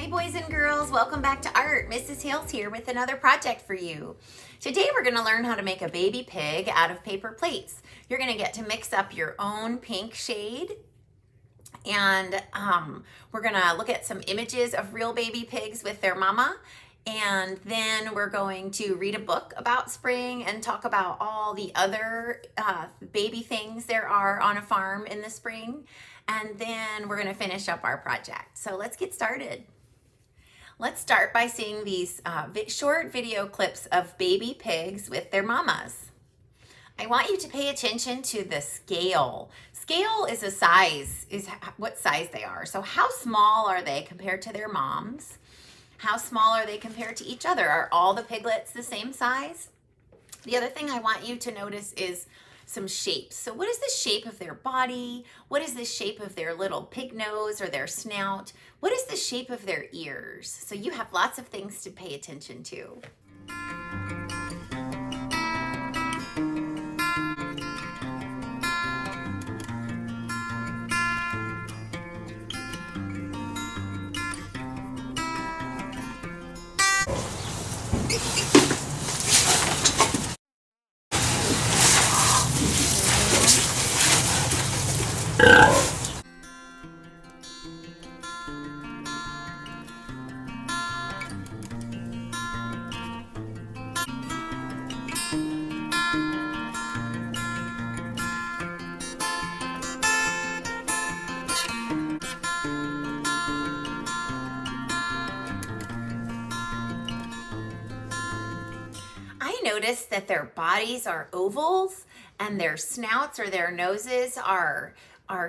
Hi boys and girls, welcome back to Art. Mrs. Hales here with another project for you. Today we're going to learn how to make a baby pig out of paper plates. You're going to get to mix up your own pink shade, and we're going to look at some images of real baby pigs with their mama, and then we're going to read a book about spring and talk about all the other baby things there are on a farm in the spring, and then we're going to finish up our project. So let's get started. Let's start by seeing these short video clips of baby pigs with their mamas. I want you to pay attention to the scale. Scale is what size they are. So how small are they compared to their moms? How small are they compared to each other? Are all the piglets the same size? The other thing I want you to notice is some shapes. So what is the shape of their body? What is the shape of their little pig nose or their snout? What is the shape of their ears? So you have lots of things to pay attention to. I noticed that their bodies are ovals and their snouts or their noses are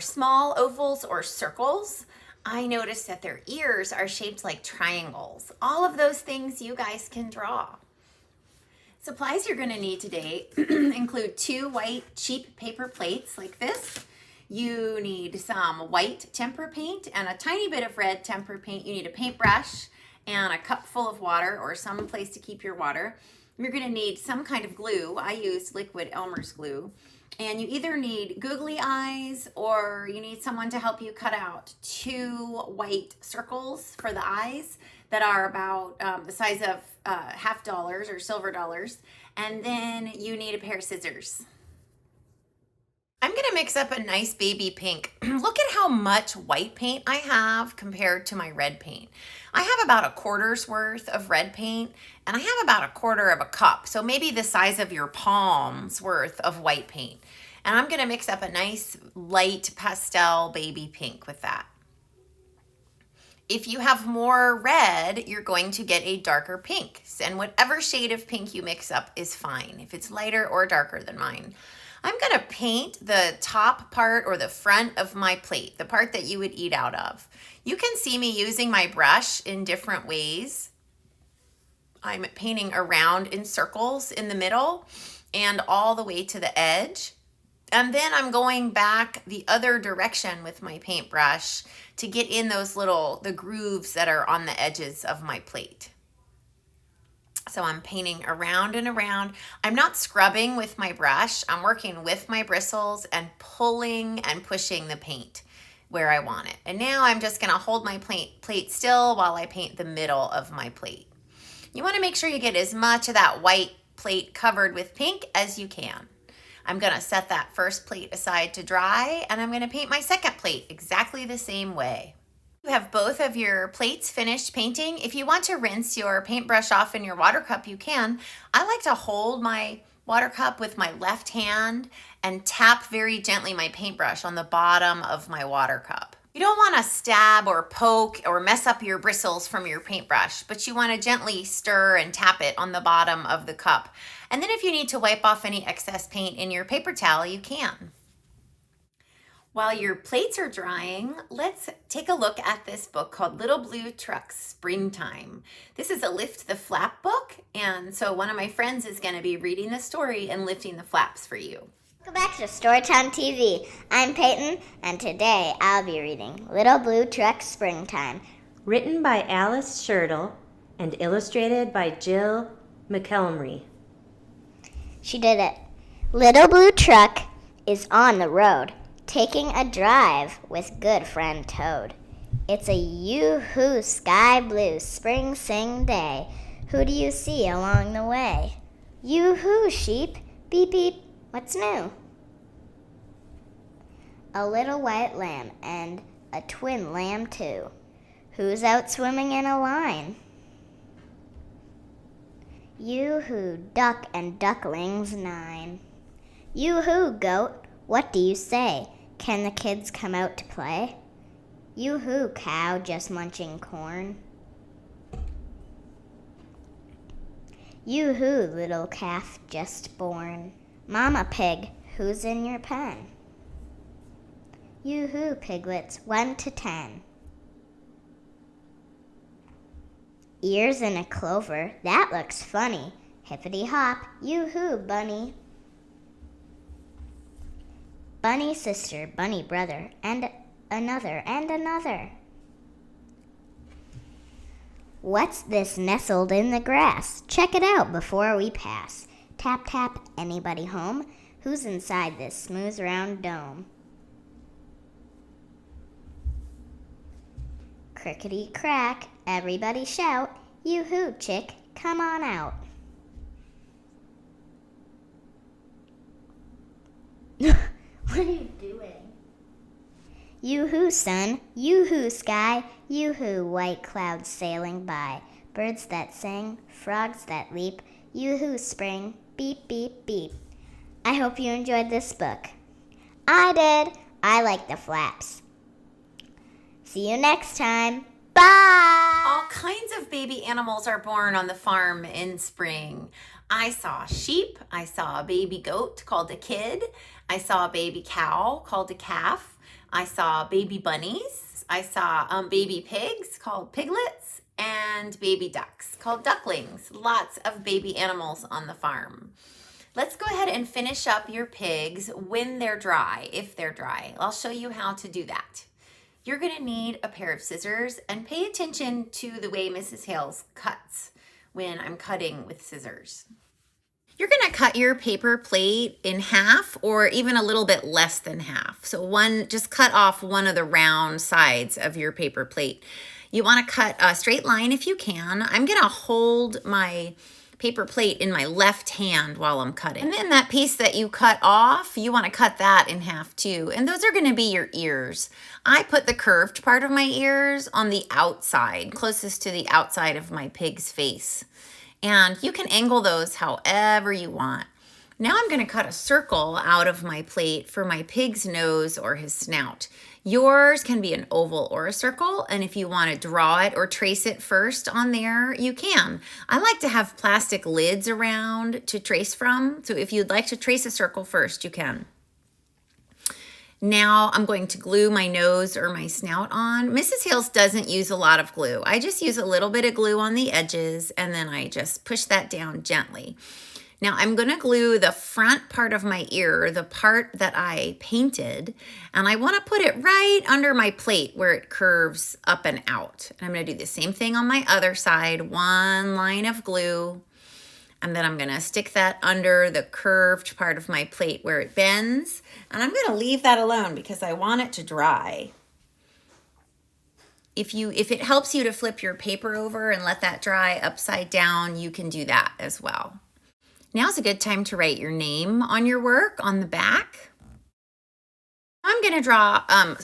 small ovals or circles. I noticed that their ears are shaped like triangles. All of those things you guys can draw. Supplies you're going to need today include 2 white cheap paper plates like this. You need some white tempera paint and a tiny bit of red tempera paint. You need a paintbrush and a cup full of water or some place to keep your water. You're going to need some kind of glue. I used liquid Elmer's glue. And you either need googly eyes or you need someone to help you cut out 2 white circles for the eyes that are about the size of $50 or silver dollars. And then you need a pair of scissors. I'm going to mix up a nice baby pink. Look at how much white paint I have compared to my red paint. I have about a quarter's worth of red paint and I have about a quarter of a cup. So maybe the size of your palm's worth of white paint. And I'm going to mix up a nice light pastel baby pink with that. If you have more red, you're going to get a darker pink. And whatever shade of pink you mix up is fine, if it's lighter or darker than mine. I'm going to paint the top part or the front of my plate, the part that you would eat out of. You can see me using my brush in different ways. I'm painting around in circles in the middle and all the way to the edge. And then I'm going back the other direction with my paintbrush to get in the grooves that are on the edges of my plate. So I'm painting around and around. I'm not scrubbing with my brush. I'm working with my bristles and pulling and pushing the paint where I want it. And now I'm just gonna hold my plate still while I paint the middle of my plate. You wanna make sure you get as much of that white plate covered with pink as you can. I'm gonna set that first plate aside to dry, and I'm gonna paint my second plate exactly the same way. You have both of your plates finished painting. If you want to rinse your paintbrush off in your water cup, you can. I like to hold my water cup with my left hand and tap very gently my paintbrush on the bottom of my water cup. You don't want to stab or poke or mess up your bristles from your paintbrush, but you want to gently stir and tap it on the bottom of the cup. And then if you need to wipe off any excess paint in your paper towel, you can. While your plates are drying, let's take a look at this book called Little Blue Truck's Springtime. This is a Lift the Flap book, and so one of my friends is going to be reading the story and lifting the flaps for you. Welcome back to Storytime TV. I'm Peyton, and today I'll be reading Little Blue Truck's Springtime. Written by Alice Schertle and illustrated by Jill McElmry. She did it. Little Blue Truck is on the road, taking a drive with good friend Toad. It's a yoo-hoo sky blue spring sing day. Who do you see along the way? Yoo-hoo, sheep, beep beep, what's new? A little white lamb and a twin lamb too. Who's out swimming in a line? Yoo-hoo, duck and ducklings 9. Yoo-hoo, goat, what do you say? Can the kids come out to play? Yoo-hoo, cow, just munching corn. Yoo-hoo, little calf just born. Mama pig, who's in your pen? Yoo-hoo, piglets, 1 to 10. Ears in a clover, that looks funny. Hippity hop, yoo-hoo, bunny. Bunny sister, bunny brother, and another, and another. What's this nestled in the grass? Check it out before we pass. Tap, tap, anybody home? Who's inside this smooth round dome? Crickety crack, everybody shout, yoo-hoo, chick, come on out. What are you doing? Yoo-hoo, sun, yoo-hoo, sky, yoo-hoo, white clouds sailing by. Birds that sing, frogs that leap, yoo-hoo, spring, beep, beep, beep. I hope you enjoyed this book. I did. I like the flaps. See you next time. Bye! All kinds of baby animals are born on the farm in spring. I saw sheep. I saw a baby goat called a kid. I saw a baby cow called a calf. I saw baby bunnies. I saw baby pigs called piglets and baby ducks called ducklings. Lots of baby animals on the farm. Let's go ahead and finish up your pigs when they're dry, if they're dry. I'll show you how to do that. You're going to need a pair of scissors, and pay attention to the way Mrs. Hales cuts when I'm cutting with scissors. You're going to cut your paper plate in half or even a little bit less than half. So just cut off one of the round sides of your paper plate. You want to cut a straight line if you can. I'm going to hold my paper plate in my left hand while I'm cutting. And then that piece that you cut off, you want to cut that in half too. And those are going to be your ears. I put the curved part of my ears on the outside, closest to the outside of my pig's face. And you can angle those however you want. Now I'm going to cut a circle out of my plate for my pig's nose or his snout. Yours can be an oval or a circle, and if you want to draw it or trace it first on there, you can. I like to have plastic lids around to trace from, so if you'd like to trace a circle first, you can. Now I'm going to glue my nose or my snout on. Mrs. Hales doesn't use a lot of glue. I just use a little bit of glue on the edges, and then I just push that down gently. Now I'm going to glue the front part of my ear, the part that I painted, and I want to put it right under my plate where it curves up and out. And I'm going to do the same thing on my other side, one line of glue, and then I'm going to stick that under the curved part of my plate where it bends, and I'm going to leave that alone because I want it to dry. If it helps you to flip your paper over and let that dry upside down, you can do that as well. Now's a good time to write your name on your work on the back. I'm going to draw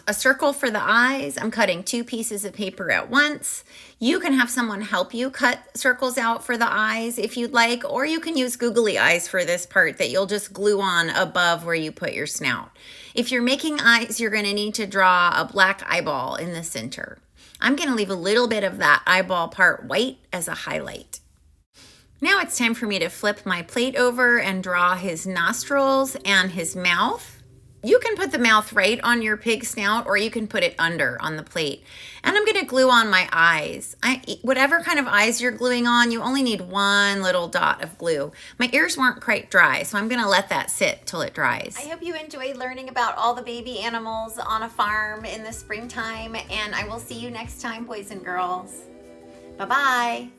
a circle for the eyes. I'm cutting 2 pieces of paper at once. You can have someone help you cut circles out for the eyes if you'd like, or you can use googly eyes for this part that you'll just glue on above where you put your snout. If you're making eyes, you're going to need to draw a black eyeball in the center. I'm going to leave a little bit of that eyeball part white as a highlight. Now it's time for me to flip my plate over and draw his nostrils and his mouth. You can put the mouth right on your pig snout, or you can put it under on the plate. And I'm going to glue on my eyes. Whatever kind of eyes you're gluing on, you only need one little dot of glue. My ears weren't quite dry, so I'm going to let that sit till it dries. I hope you enjoyed learning about all the baby animals on a farm in the springtime, and I will see you next time, boys and girls. Bye-bye.